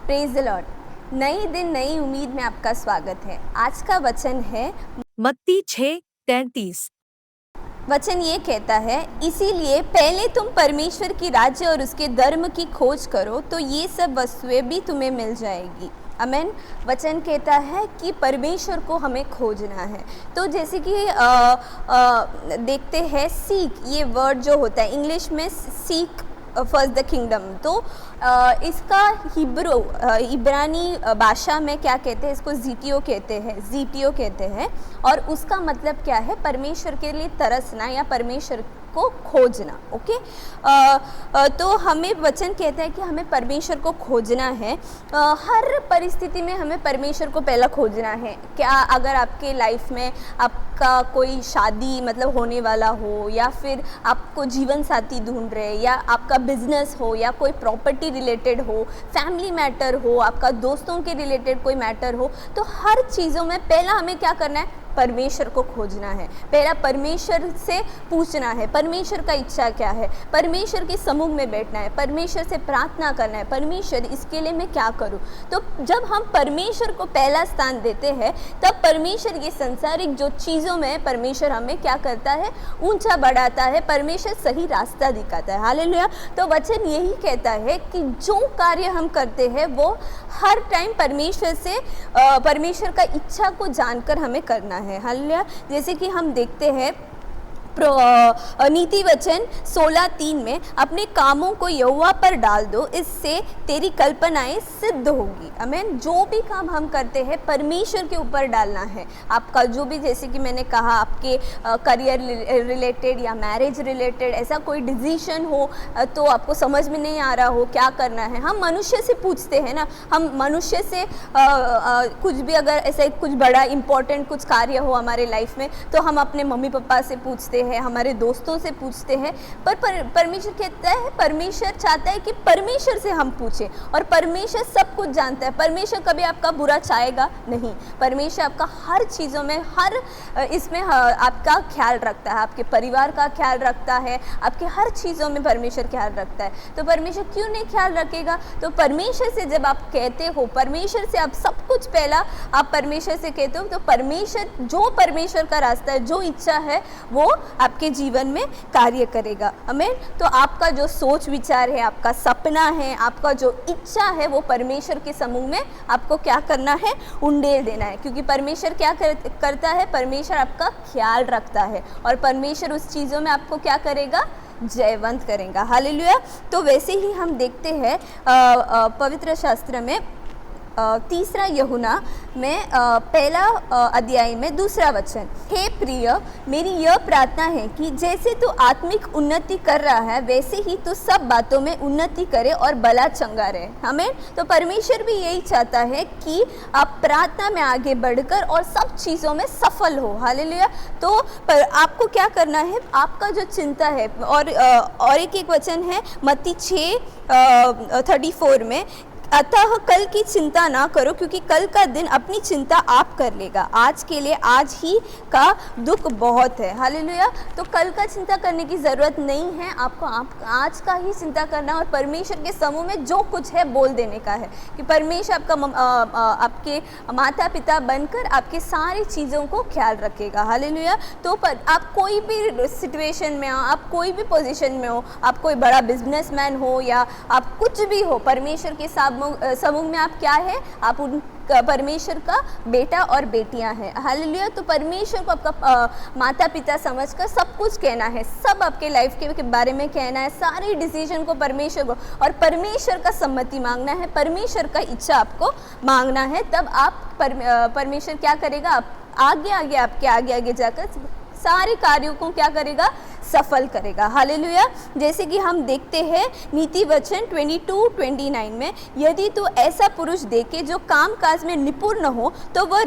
Praise the Lord. नई दिन नई उम्मीद में आपका स्वागत है। आज का वचन है मत्ती 6:33। वचन ये कहता है, इसीलिए पहले तुम परमेश्वर की राज्य और उसके धर्म की खोज करो तो ये सब वस्तुएं भी तुम्हें मिल जाएगी। आमेन। वचन कहता है कि परमेश्वर को हमें खोजना है। तो जैसे कि देखते हैं सीक, ये वर्ड जो होता है इंग्लिश में सीक फर्स्ट द किंगडम, तो इसका इब्रानी भाषा में क्या कहते हैं, इसको जीटियो कहते हैं और उसका मतलब क्या है, परमेश्वर के लिए तरसना या परमेश्वर को खोजना। ओके, तो हमें वचन कहता है कि हमें परमेश्वर को खोजना है। हर परिस्थिति में हमें परमेश्वर को पहला खोजना है। क्या अगर आपके लाइफ में आपका कोई शादी मतलब होने वाला हो, या फिर आपको जीवन साथी ढूंढ रहे, या आपका बिजनेस हो, या कोई प्रॉपर्टी रिलेटेड हो, फैमिली मैटर हो, आपका दोस्तों के रिलेटेड कोई मैटर हो, तो हर चीज़ों में पहला हमें क्या करना है, परमेश्वर को खोजना है। पहला परमेश्वर से पूछना है परमेश्वर का इच्छा क्या है, परमेश्वर के समूह में बैठना है, परमेश्वर से प्रार्थना करना है, परमेश्वर इसके लिए मैं क्या करूं। तो जब हम परमेश्वर को पहला स्थान देते हैं, तब परमेश्वर ये संसारिक जो चीज़ों में परमेश्वर हमें क्या करता है, ऊंचा बढ़ाता है, परमेश्वर सही रास्ता दिखाता है। हालेलुया। तो वचन यही कहता है कि जो कार्य हम करते हैं वो हर टाइम परमेश्वर का इच्छा को जानकर हमें करना है। हालेलुया। जैसे कि हम देखते हैं नीति वचन 16:3 में, अपने कामों को यहोवा पर डाल दो, इससे तेरी कल्पनाएं सिद्ध होगी। आमीन। जो भी काम हम करते हैं परमेश्वर के ऊपर डालना है। आपका जो भी, जैसे कि मैंने कहा, आपके करियर रिलेटेड या मैरिज रिलेटेड ऐसा कोई डिसीजन हो तो आपको समझ में नहीं आ रहा हो क्या करना है, हम मनुष्य से पूछते हैं ना। हम मनुष्य से कुछ भी, अगर ऐसा कुछ बड़ा इंपॉर्टेंट कुछ कार्य हो हमारे लाइफ में, तो हम अपने मम्मी पापा से पूछते हैं, हमारे दोस्तों से पूछते हैं। पर परमेश्वर कहता है, परमेश्वर चाहता है कि परमेश्वर से हम पूछें, और परमेश्वर सब कुछ जानता है। परमेश्वर कभी आपका बुरा चाहेगा नहीं। परमेश्वर आपका हर चीज़ों में, हर इसमें आपका ख्याल रखता है, आपके परिवार का ख्याल रखता है, आपके हर चीज़ों में परमेश्वर ख्याल रखता है। तो परमेश्वर क्यों नहीं ख्याल रखेगा। तो परमेश्वर से जब आप कहते हो, परमेश्वर से आप सब कुछ पहला आप परमेश्वर से कहते हो, तो परमेश्वर, जो परमेश्वर का रास्ता है, जो इच्छा है, वो आपके जीवन में कार्य करेगा। आमीन। तो आपका जो सोच विचार है, आपका सपना है, आपका जो इच्छा है, वो परमेश्वर के समूह में आपको क्या करना है, उंडेल देना है। क्योंकि परमेश्वर क्या करता है, परमेश्वर आपका ख्याल रखता है, और परमेश्वर उस चीज़ों में आपको क्या करेगा, जयवंत करेगा। हालेलुया। तो वैसे ही हम देखते हैं पवित्र शास्त्र में 3 यूहन्ना में पहला अध्याय में 2 वचन, हे प्रिय, मेरी यह प्रार्थना है कि जैसे तू आत्मिक उन्नति कर रहा है, वैसे ही तू सब बातों में उन्नति करे और भला चंगा रहे। हमें तो परमेश्वर भी यही चाहता है कि आप प्रार्थना में आगे बढ़कर और सब चीज़ों में सफल हो। हालेलुया। तो आपको क्या करना है, आपका जो चिंता है, और एक वचन है मत्ती 6:34 में, अतः कल की चिंता ना करो, क्योंकि कल का दिन अपनी चिंता आप कर लेगा। आज के लिए आज ही का दुख बहुत है। हालेलुया। तो कल का चिंता करने की ज़रूरत नहीं है, आपको आज का ही चिंता करना, और परमेश्वर के समूह में जो कुछ है बोल देने का है कि परमेश्वर आपके माता पिता बनकर आपके सारी चीज़ों को ख्याल रखेगा। हालेलुया। तो आप कोई भी सिचुएशन में हो, आप कोई भी पोजीशन में हो, आप कोई बड़ा बिजनेसमैन हो या आप कुछ भी हो, परमेश्वर के समूह में आप क्या है, आप उन परमेश्वर का बेटा और बेटियां हैं। हालेलुया। तो परमेश्वर को आपका माता पिता समझकर सब कुछ कहना है, सब आपके लाइफ के बारे में कहना है, सारी डिसीजन को परमेश्वर को, और परमेश्वर का सम्मति मांगना है, परमेश्वर का इच्छा आपको मांगना है। तब आप परमेश्वर क्या करेगा, आप आपके आगे जाकर सारे कार्यों को क्या करेगा, सफल करेगा। हालेलुया। जैसे कि हम देखते हैं नीति वचन 22:29 में, यदि तू ऐसा पुरुष देखे जो काम काज में निपुण न हो, तो वह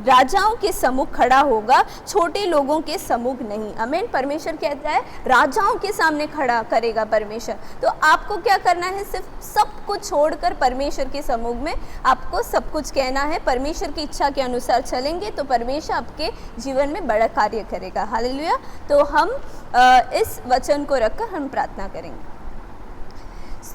राजाओं के सम्मुख खड़ा होगा, छोटे लोगों के सम्मुख नहीं। आमीन। परमेश्वर कहता है राजाओं के सामने खड़ा करेगा परमेश्वर। तो आपको क्या करना है, सिर्फ सब कुछ छोड़कर परमेश्वर के सम्मुख में आपको सब कुछ कहना है। परमेश्वर की इच्छा के अनुसार चलेंगे तो परमेश्वर आपके जीवन में बड़ा कार्य करेगा। हालेलुया। तो हम इस वचन को रखकर हम प्रार्थना करेंगे।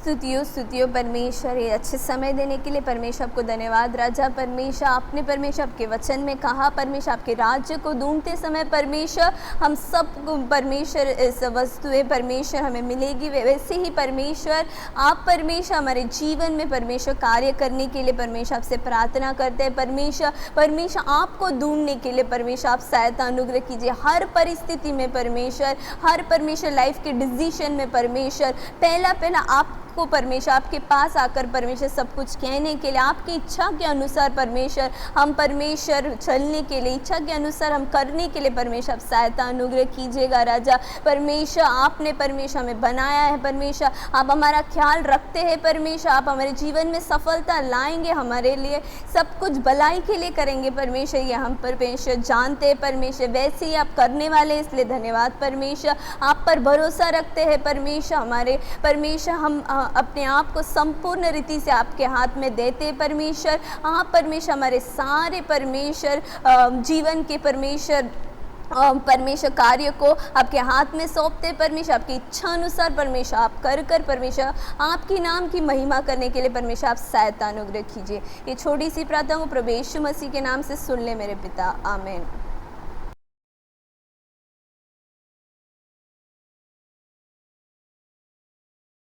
स्तुतियों परमेश्वर, ये अच्छे समय देने के लिए परमेश्वर आपको धन्यवाद। राजा परमेश्वर, आपने परमेश्वर आपके वचन में कहा परमेश्वर आपके राज्य को ढूंढते समय परमेश्वर हम सबको परमेश्वर इस वस्तुएं परमेश्वर हमें मिलेगी, वैसे ही परमेश्वर आप परमेश्वर हमारे जीवन में परमेश्वर कार्य करने के लिए परमेश्वर आपसे प्रार्थना करते हैं। परमेश्वर आपको ढूंढने के लिए परमेश्वर आप सहायता अनुग्रह कीजिए। हर परिस्थिति में परमेश्वर, हर परमेश्वर लाइफ के डिसीजन में परमेश्वर पहला आपको परमेश्वर आपके पास आकर परमेश्वर सब कुछ कहने के लिए, आपकी इच्छा के अनुसार परमेश्वर हम परमेश्वर चलने के लिए, इच्छा के अनुसार हम करने के लिए परमेश्वर आप सहायता अनुग्रह कीजिएगा। राजा परमेश्वर, आपने परमेश्वर हमें बनाया है परमेश्वर, आप हमारा ख्याल रखते हैं परमेश्वर, आप हमारे जीवन में सफलता लाएंगे, हमारे लिए सब कुछ भलाई के लिए करेंगे परमेश्वर, ये हम परमेश्वर जानते हैं परमेश्वर, वैसे ही आप करने वाले, इसलिए धन्यवाद परमेश्वर। आप पर भरोसा रखते हैं परमेश्वर, हमारे परमेश्वर हम अपने आप को संपूर्ण रीति से आपके हाथ में देते परमेश्वर। आप परमेश्वर हमारे सारे परमेश्वर जीवन के परमेश्वर कार्य को आपके हाथ में सौंपते परमेश्वर, आपकी इच्छा अनुसार परमेश्वर आप कर परमेश्वर आपकी नाम की महिमा करने के लिए परमेश्वर आप सहायता अनुग्रह कीजिए। ये छोटी सी प्रार्थना को प्रभु यीशु मसीह के नाम से सुन ले मेरे पिता, आमीन।